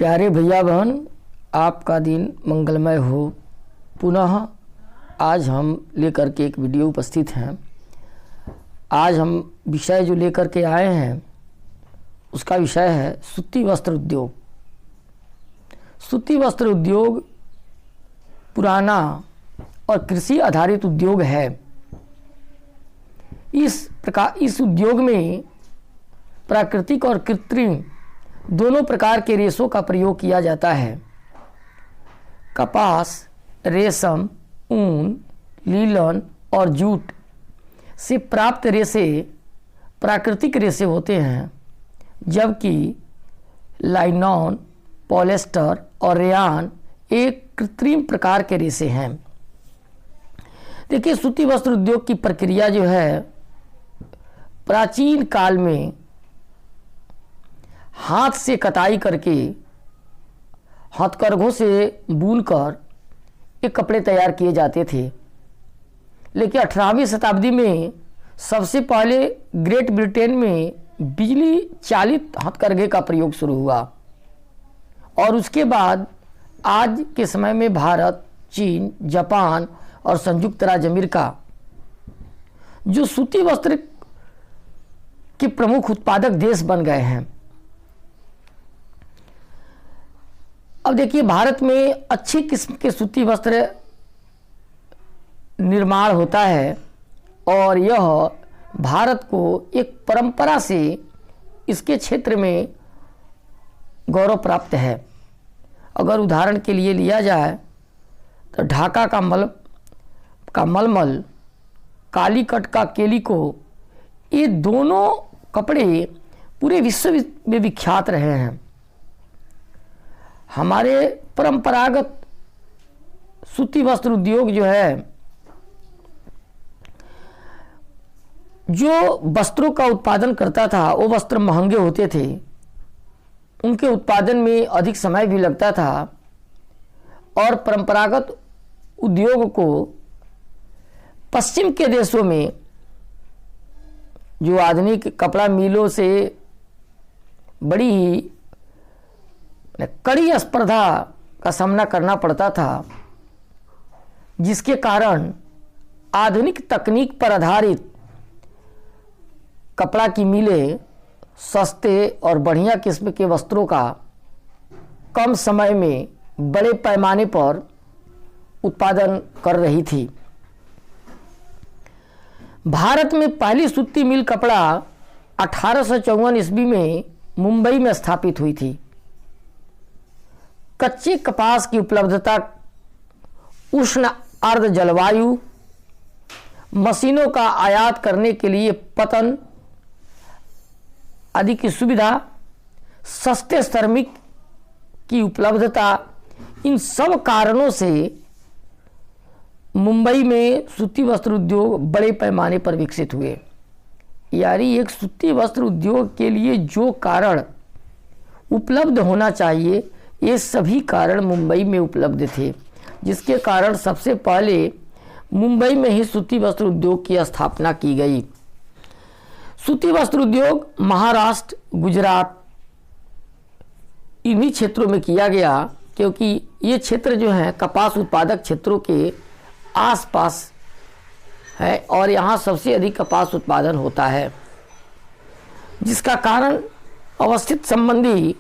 प्यारे भैया बहन, आपका दिन मंगलमय हो। पुनः आज हम लेकर के एक वीडियो उपस्थित हैं। आज हम विषय जो लेकर के आए हैं उसका विषय है सूती वस्त्र उद्योग। सूती वस्त्र उद्योग पुराना और कृषि आधारित उद्योग है। इस उद्योग में प्राकृतिक और कृत्रिम दोनों प्रकार के रेशों का प्रयोग किया जाता है। कपास, रेशम, ऊन, लीलन और जूट से प्राप्त रेशे प्राकृतिक रेशे होते हैं, जबकि लाइनॉन, पॉलिएस्टर और रेयान एक कृत्रिम प्रकार के रेशे हैं। देखिए, सूती वस्त्र उद्योग की प्रक्रिया जो है प्राचीन काल में हाथ से कटाई करके हथकरघों से बुनकर ये कपड़े तैयार किए जाते थे। लेकिन 18वीं शताब्दी में सबसे पहले ग्रेट ब्रिटेन में बिजली चालित हथकरघे का प्रयोग शुरू हुआ और उसके बाद आज के समय में भारत, चीन, जापान और संयुक्त राज्य अमेरिका जो सूती वस्त्र के प्रमुख उत्पादक देश बन गए हैं। अब देखिए, भारत में अच्छी किस्म के सूती वस्त्र निर्माण होता है और यह भारत को एक परंपरा से इसके क्षेत्र में गौरव प्राप्त है। अगर उदाहरण के लिए लिया जाए तो ढाका का मलमल, कालीकट का केलिको, ये दोनों कपड़े पूरे विश्व में विख्यात रहे हैं। हमारे परंपरागत सूती वस्त्र उद्योग जो है, जो वस्त्रों का उत्पादन करता था वो वस्त्र महंगे होते थे, उनके उत्पादन में अधिक समय भी लगता था और परंपरागत उद्योग को पश्चिम के देशों में जो आधुनिक कपड़ा मिलों से बड़ी ही कड़ी स्पर्धा का सामना करना पड़ता था, जिसके कारण आधुनिक तकनीक पर आधारित कपड़ा की मिलें सस्ते और बढ़िया किस्म के वस्त्रों का कम समय में बड़े पैमाने पर उत्पादन कर रही थी। भारत में पहली सूती मिल कपड़ा 1854 ईस्वी में मुंबई में स्थापित हुई थी। कच्चे कपास की उपलब्धता, उष्ण आर्द्र जलवायु, मशीनों का आयात करने के लिए पतन आदि की सुविधा, सस्ते श्रमिक की उपलब्धता, इन सब कारणों से मुंबई में सूती वस्त्र उद्योग बड़े पैमाने पर विकसित हुए। यानी एक सूती वस्त्र उद्योग के लिए जो कारण उपलब्ध होना चाहिए, ये सभी कारण मुंबई में उपलब्ध थे, जिसके कारण सबसे पहले मुंबई में ही सूती वस्त्र उद्योग की स्थापना की गई। सूती वस्त्र उद्योग महाराष्ट्र, गुजरात, इन्हीं क्षेत्रों में किया गया, क्योंकि ये क्षेत्र जो है कपास उत्पादक क्षेत्रों के आसपास है और यहाँ सबसे अधिक कपास उत्पादन होता है, जिसका कारण अवस्थित संबंधी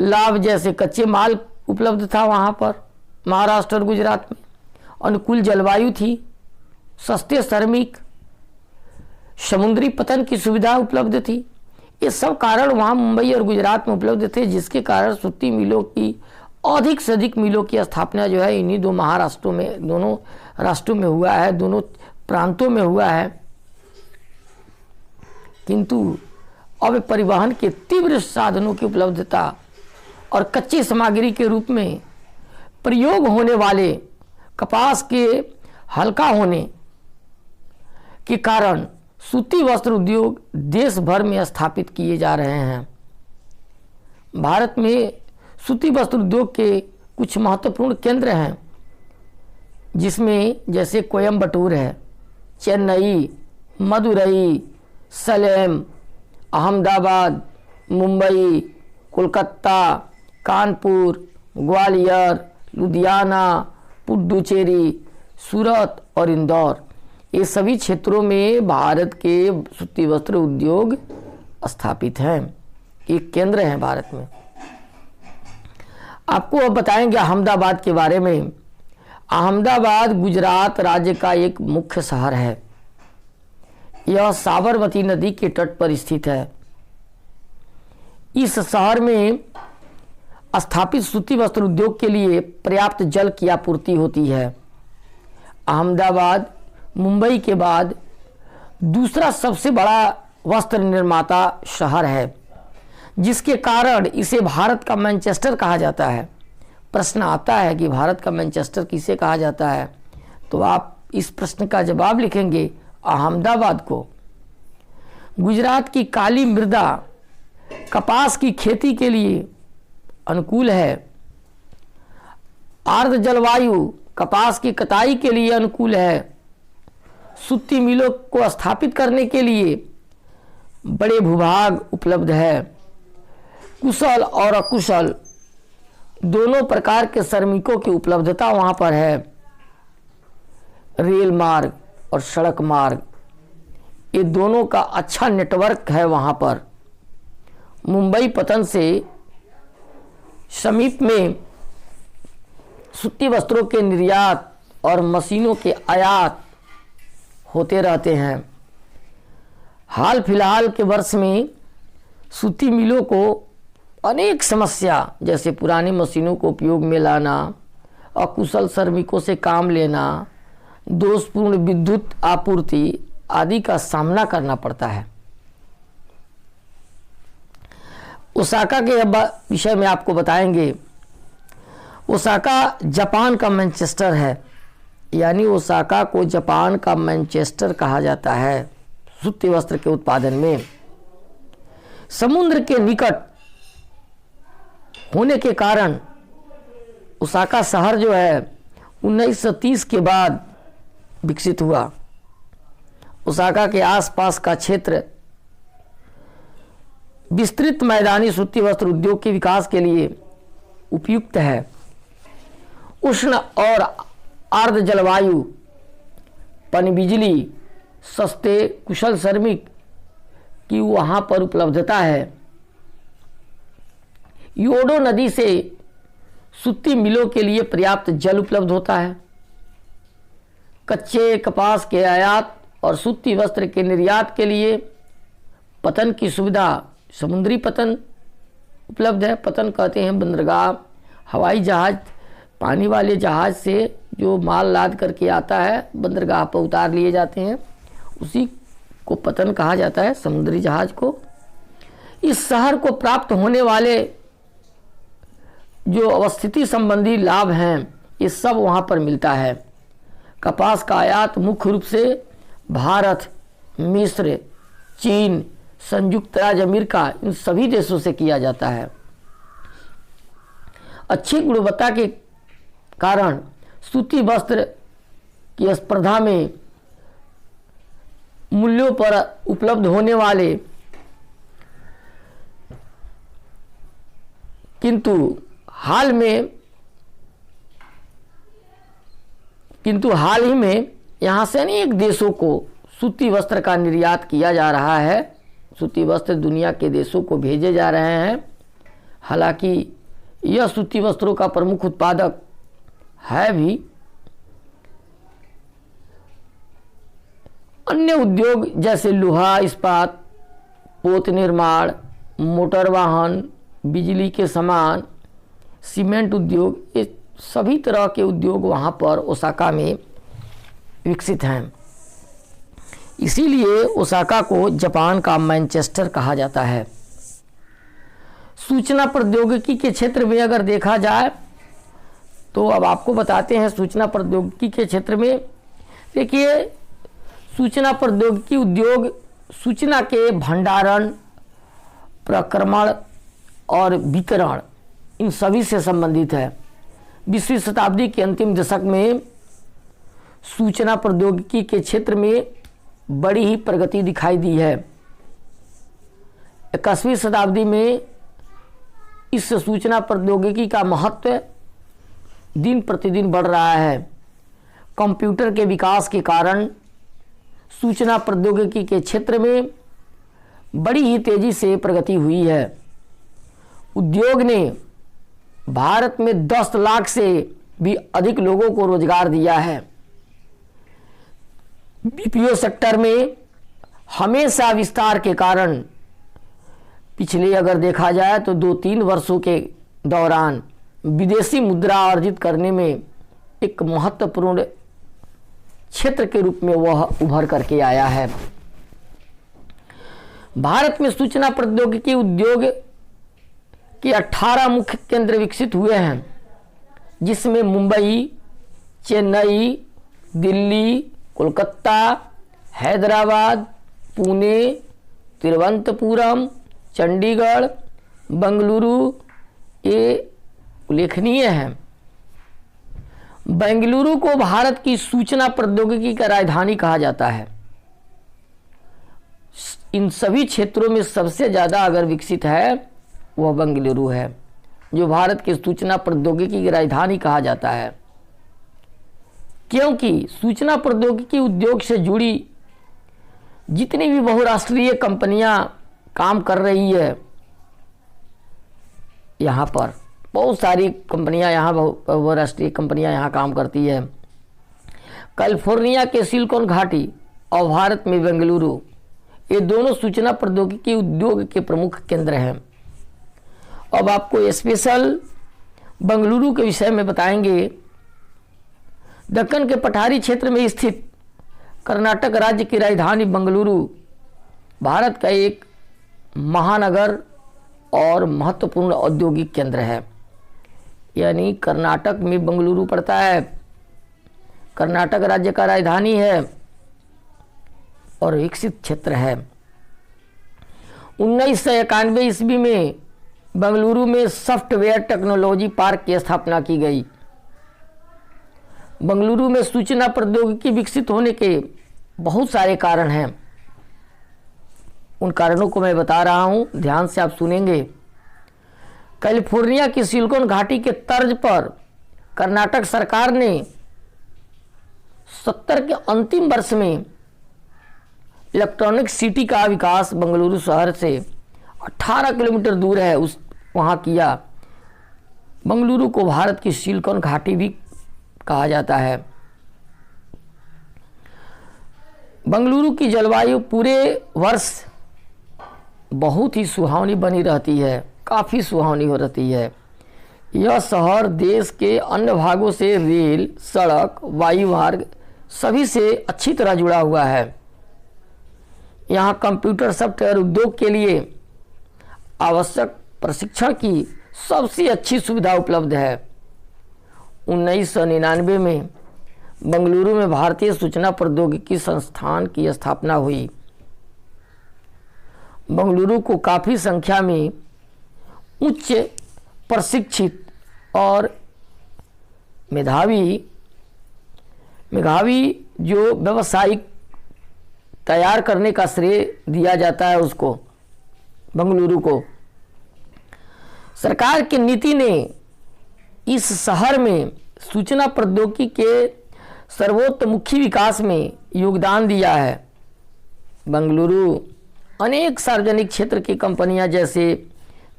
लाभ जैसे कच्चे माल उपलब्ध था वहाँ पर महाराष्ट्र और गुजरात में, अनुकूल जलवायु थी, सस्ते श्रमिक, समुद्री पतन की सुविधा उपलब्ध थी। ये सब कारण वहाँ मुंबई और गुजरात में उपलब्ध थे, जिसके कारण सूती मिलों की अधिक से अधिक मिलों की स्थापना जो है इन्हीं दोनों राष्ट्रों में हुआ है, दोनों प्रांतों में हुआ है। किंतु अब परिवहन के तीव्र साधनों की उपलब्धता और कच्ची सामग्री के रूप में प्रयोग होने वाले कपास के हल्का होने के कारण सूती वस्त्र उद्योग देश भर में स्थापित किए जा रहे हैं। भारत में सूती वस्त्र उद्योग के कुछ महत्वपूर्ण केंद्र हैं, जिसमें जैसे कोयम्बटूर है, चेन्नई, मदुरई, सलेम, अहमदाबाद, मुंबई, कोलकाता, कानपुर, ग्वालियर, लुधियाना, पुडुचेरी, सूरत और इंदौर, ये सभी क्षेत्रों में भारत के सूती वस्त्र उद्योग स्थापित हैं। एक केंद्र है भारत में। आपको अब बताएंगे अहमदाबाद के बारे में। अहमदाबाद गुजरात राज्य का एक मुख्य शहर है। यह साबरमती नदी के तट पर स्थित है। इस शहर में स्थापित सूती वस्त्र उद्योग के लिए पर्याप्त जल की आपूर्ति होती है। अहमदाबाद मुंबई के बाद दूसरा सबसे बड़ा वस्त्र निर्माता शहर है, जिसके कारण इसे भारत का मैनचेस्टर कहा जाता है। प्रश्न आता है कि भारत का मैनचेस्टर किसे कहा जाता है, तो आप इस प्रश्न का जवाब लिखेंगे अहमदाबाद को। गुजरात की काली मृदा कपास की खेती के लिए अनुकूल है। आर्द्र जलवायु कपास की कटाई के लिए अनुकूल है। सूती मिलों को स्थापित करने के लिए बड़े भूभाग उपलब्ध है। कुशल और अकुशल दोनों प्रकार के श्रमिकों की उपलब्धता वहाँ पर है। रेल मार्ग और सड़क मार्ग, ये दोनों का अच्छा नेटवर्क है वहाँ पर। मुंबई पत्तन से समीप में सूती वस्त्रों के निर्यात और मशीनों के आयात होते रहते हैं। हाल फिलहाल के वर्ष में सूती मिलों को अनेक समस्या, जैसे पुरानी मशीनों को उपयोग में लाना, अकुशल श्रमिकों से काम लेना, दोषपूर्ण विद्युत आपूर्ति आदि का सामना करना पड़ता है। ओसाका के विषय में आपको बताएंगे। ओसाका जापान का मैनचेस्टर है, यानी ओसाका को जापान का मैनचेस्टर कहा जाता है सूती वस्त्र के उत्पादन में। समुद्र के निकट होने के कारण ओसाका शहर जो है 1930 के बाद विकसित हुआ। ओसाका के आसपास का क्षेत्र विस्तृत मैदानी सूती वस्त्र उद्योग के विकास के लिए उपयुक्त है। उष्ण और आर्द्र जलवायु, पनबिजली, सस्ते कुशल श्रमिक की वहाँ पर उपलब्धता है। योडो नदी से सूती मिलों के लिए पर्याप्त जल उपलब्ध होता है। कच्चे कपास के आयात और सूती वस्त्र के निर्यात के लिए पतन की सुविधा, समुद्री पतन उपलब्ध है। पतन कहते हैं बंदरगाह, हवाई जहाज, पानी वाले जहाज से जो माल लाद करके आता है बंदरगाह पर उतार लिए जाते हैं, उसी को पतन कहा जाता है, समुद्री जहाज को। इस शहर को प्राप्त होने वाले जो अवस्थिति संबंधी लाभ हैं, ये सब वहाँ पर मिलता है। कपास का आयात मुख्य रूप से भारत, मिस्र, चीन, संयुक्त राज्य अमेरिका, इन सभी देशों से किया जाता है। अच्छी गुणवत्ता के कारण सूती वस्त्र की स्पर्धा में मूल्यों पर उपलब्ध होने वाले किंतु हाल ही में यहाँ से अनेक देशों को सूती वस्त्र का निर्यात किया जा रहा है। सूती वस्त्र दुनिया के देशों को भेजे जा रहे हैं। हालांकि यह सूती वस्त्रों का प्रमुख उत्पादक है भी। अन्य उद्योग जैसे लोहा इस्पात, पोत निर्माण, मोटर वाहन, बिजली के सामान, सीमेंट उद्योग, ये सभी तरह के उद्योग वहाँ पर ओसाका में विकसित हैं। इसीलिए ओसाका को जापान का मैनचेस्टर कहा जाता है। सूचना प्रौद्योगिकी के क्षेत्र में अगर देखा जाए तो अब आपको बताते हैं सूचना प्रौद्योगिकी के क्षेत्र में। देखिए, सूचना प्रौद्योगिकी उद्योग सूचना के भंडारण, प्रक्रमण और वितरण, इन सभी से संबंधित है। 20वीं शताब्दी के अंतिम दशक में सूचना प्रौद्योगिकी के क्षेत्र में बड़ी ही प्रगति दिखाई दी है। 21वीं शताब्दी में इस सूचना प्रौद्योगिकी का महत्व दिन प्रतिदिन बढ़ रहा है। कंप्यूटर के विकास के कारण सूचना प्रौद्योगिकी के क्षेत्र में बड़ी ही तेजी से प्रगति हुई है। उद्योग ने भारत में 10 लाख से भी अधिक लोगों को रोजगार दिया है। बीपीओ सेक्टर में हमेशा विस्तार के कारण पिछले अगर देखा जाए तो 2-3 वर्षों के दौरान विदेशी मुद्रा अर्जित करने में एक महत्वपूर्ण क्षेत्र के रूप में वह उभर करके आया है। भारत में सूचना प्रौद्योगिकी उद्योग के 18 मुख्य केंद्र विकसित हुए हैं, जिसमें मुंबई, चेन्नई, दिल्ली, कोलकाता, हैदराबाद, पुणे, तिरुवनंतपुरम, चंडीगढ़, बेंगलुरु ये उल्लेखनीय है। बेंगलुरु को भारत की सूचना प्रौद्योगिकी का राजधानी कहा जाता है। इन सभी क्षेत्रों में सबसे ज़्यादा अगर विकसित है वह बेंगलुरु है, जो भारत की सूचना प्रौद्योगिकी की राजधानी कहा जाता है, क्योंकि सूचना प्रौद्योगिकी उद्योग से जुड़ी जितनी भी बहुराष्ट्रीय कंपनियां काम कर रही है, यहाँ पर बहुत सारी कंपनियां, यहाँ बहुराष्ट्रीय कंपनियां यहाँ काम करती है। कैलिफोर्निया के सिलिकॉन घाटी और भारत में बेंगलुरु, ये दोनों सूचना प्रौद्योगिकी उद्योग के प्रमुख केंद्र हैं। अब आपको स्पेशल बेंगलुरु के विषय में बताएंगे। दक्कन के पठारी क्षेत्र में स्थित कर्नाटक राज्य की राजधानी बेंगलुरु भारत का एक महानगर और महत्वपूर्ण औद्योगिक केंद्र है। यानी कर्नाटक में बेंगलुरु पड़ता है, कर्नाटक राज्य का राजधानी है और विकसित क्षेत्र है। 1991 ईस्वी में बेंगलुरु में सॉफ्टवेयर टेक्नोलॉजी पार्क की स्थापना की गई। बेंगलुरु में सूचना प्रौद्योगिकी विकसित होने के बहुत सारे कारण हैं। उन कारणों को मैं बता रहा हूं, ध्यान से आप सुनेंगे। कैलिफोर्निया की सिलिकॉन घाटी के तर्ज पर कर्नाटक सरकार ने 70 के अंतिम वर्ष में इलेक्ट्रॉनिक सिटी का विकास बेंगलुरु शहर से 18 किलोमीटर दूर है वहाँ किया। बेंगलुरु को भारत की सिलिकॉन घाटी भी कहा जाता है। बेंगलुरु की जलवायु पूरे वर्ष बहुत ही सुहावनी बनी रहती है, काफ़ी सुहावनी हो रहती है। यह शहर देश के अन्य भागों से रेल, सड़क, वायु मार्ग सभी से अच्छी तरह जुड़ा हुआ है। यहाँ कंप्यूटर सॉफ्टवेयर उद्योग के लिए आवश्यक प्रशिक्षण की सबसे अच्छी सुविधा उपलब्ध है। 1999 में बेंगलुरु में भारतीय सूचना प्रौद्योगिकी संस्थान की स्थापना हुई। बेंगलुरु को काफ़ी संख्या में उच्च प्रशिक्षित और मेधावी जो व्यावसायिक तैयार करने का श्रेय दिया जाता है उसको, बेंगलुरु को। सरकार की नीति ने इस शहर में सूचना प्रौद्योगिकी के सर्वतोमुखी विकास में योगदान दिया है। बेंगलुरु अनेक सार्वजनिक क्षेत्र की कंपनियां जैसे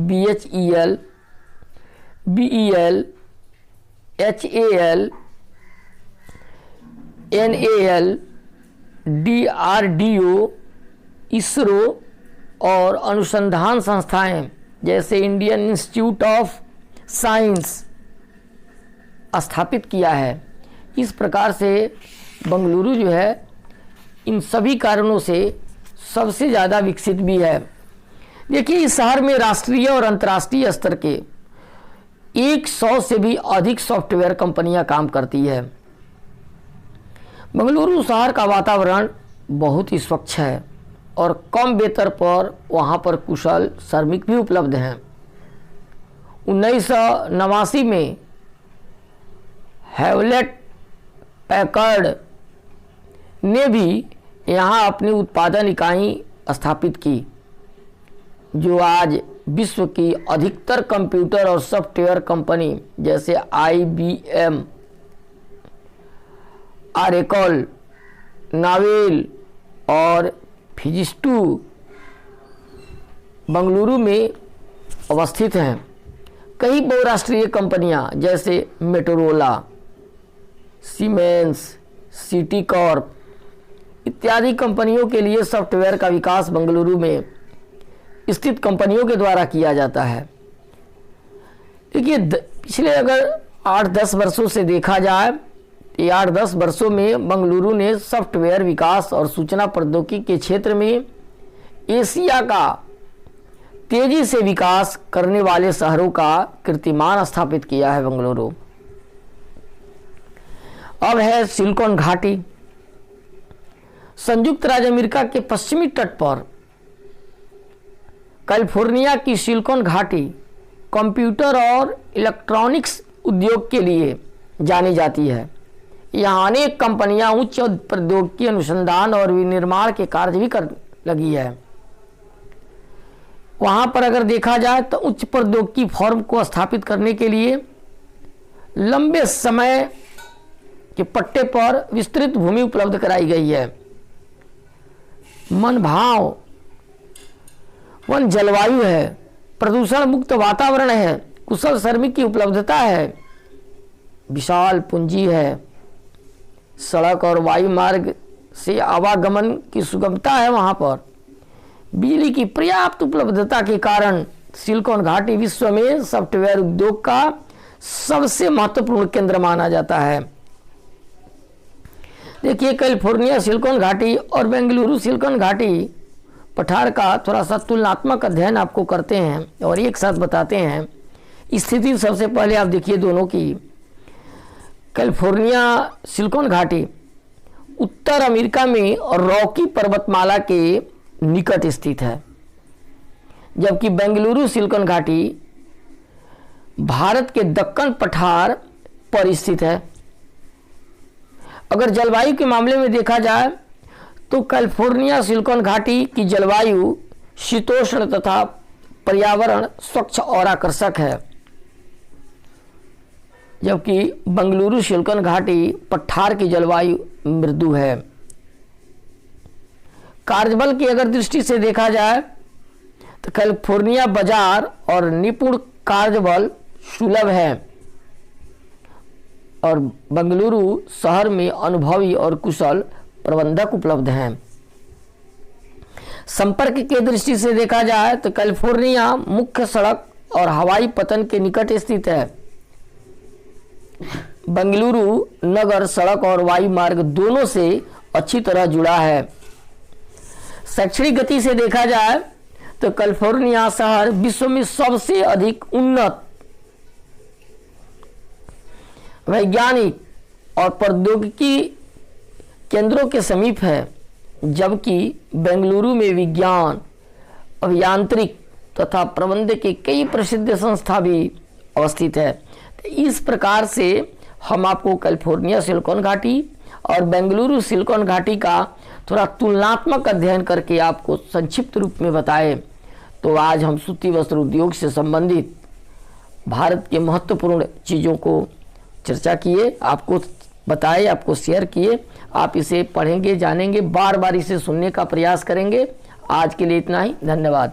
BHEL, BEL, HAL, NAL, DRDO, ISRO और अनुसंधान संस्थाएं जैसे इंडियन इंस्टीट्यूट ऑफ साइंस स्थापित किया है। इस प्रकार से बेंगलुरु जो है इन सभी कारणों से सबसे ज़्यादा विकसित भी है। देखिए, इस शहर में राष्ट्रीय और अंतर्राष्ट्रीय स्तर के 100 से भी अधिक सॉफ्टवेयर कंपनियां काम करती है। बेंगलुरु शहर का वातावरण बहुत ही स्वच्छ है और कम वेतन पर वहाँ पर कुशल श्रमिक भी उपलब्ध हैं। 1989 में हेवलेट पैकर्ड ने भी यहाँ अपनी उत्पादन इकाई स्थापित की, जो आज विश्व की अधिकतर कंप्यूटर और सॉफ्टवेयर कंपनी जैसे IBM, ऑरेकल, नावेल और फिजिस्टू बेंगलुरु में अवस्थित हैं। कई बहुराष्ट्रीय कंपनियां जैसे मोटोरोला, सीमेंस, सिटी कॉर्प इत्यादि कंपनियों के लिए सॉफ्टवेयर का विकास बेंगलुरु में स्थित कंपनियों के द्वारा किया जाता है। देखिए, पिछले अगर 8-10 वर्षों से देखा जाए, 8-10 वर्षों में बेंगलुरु ने सॉफ्टवेयर विकास और सूचना प्रौद्योगिकी के क्षेत्र में एशिया का तेजी से विकास करने वाले शहरों का कीर्तिमान स्थापित किया है बेंगलुरु। अब है सिलिकॉन घाटी। संयुक्त राज्य अमेरिका के पश्चिमी तट पर कैलिफोर्निया की सिलिकॉन घाटी कंप्यूटर और इलेक्ट्रॉनिक्स उद्योग के लिए जानी जाती है। यहाँ अनेक कंपनियां उच्च प्रौद्योगिकी अनुसंधान और विनिर्माण के कार्य भी कर लगी है। वहाँ पर अगर देखा जाए तो उच्च प्रौद्योगिकी फर्म को स्थापित करने के लिए लंबे समय के पट्टे पर विस्तृत भूमि उपलब्ध कराई गई है। मनभाव वन जलवायु है, प्रदूषण मुक्त वातावरण है, कुशल श्रमिक की उपलब्धता है, विशाल पूंजी है, सड़क और वायु मार्ग से आवागमन की सुगमता है। वहाँ पर बिजली की पर्याप्त उपलब्धता के कारण सिलिकॉन घाटी विश्व में सॉफ्टवेयर उद्योग का सबसे महत्वपूर्ण केंद्र माना जाता है। देखिए, कैलिफोर्निया सिलिकॉन घाटी और बेंगलुरु सिलिकॉन घाटी पठार का थोड़ा सा तुलनात्मक अध्ययन आपको करते हैं और एक साथ बताते हैं। स्थिति सबसे पहले आप देखिए दोनों की। कैलिफोर्निया सिलिकॉन घाटी उत्तर अमेरिका में रॉकी पर्वतमाला के निकट स्थित है, जबकि बेंगलुरु सिलिकॉन घाटी भारत के दक्कन पठार पर स्थित है। अगर जलवायु के मामले में देखा जाए तो कैलिफोर्निया सिलिकॉन घाटी की जलवायु शीतोष्ण तथा पर्यावरण स्वच्छ और आकर्षक है, जबकि बेंगलुरु सिलिकॉन घाटी पठार की जलवायु मृदु है। कार्यबल की अगर दृष्टि से देखा जाए तो कैलिफोर्निया बाजार और निपुण कार्यबल सुलभ है और बेंगलुरु शहर में अनुभवी और कुशल प्रबंधक उपलब्ध हैं। संपर्क की दृष्टि से देखा जाए तो कैलिफोर्निया मुख्य सड़क और हवाई पतन के निकट स्थित है। बेंगलुरु नगर सड़क और वायु मार्ग दोनों से अच्छी तरह जुड़ा है। शैक्षणिक गति से देखा जाए तो कैलिफोर्निया शहर विश्व में सबसे अधिक उन्नत वैज्ञानिक और प्रौद्योगिकी केंद्रों के समीप है, जबकि बेंगलुरु में विज्ञान, अभियांत्रिक तथा प्रबंधन के कई प्रसिद्ध संस्था भी अवस्थित है। इस प्रकार से हम आपको कैलिफोर्निया सिलिकॉन घाटी और बेंगलुरु सिलिकॉन घाटी का थोड़ा तुलनात्मक अध्ययन करके आपको संक्षिप्त रूप में बताए। तो आज हम सूती वस्त्र उद्योग से संबंधित भारत के महत्वपूर्ण चीज़ों को चर्चा किए, आपको बताए, आपको शेयर किए। आप इसे पढ़ेंगे, जानेंगे, बार बार इसे सुनने का प्रयास करेंगे। आज के लिए इतना ही, धन्यवाद।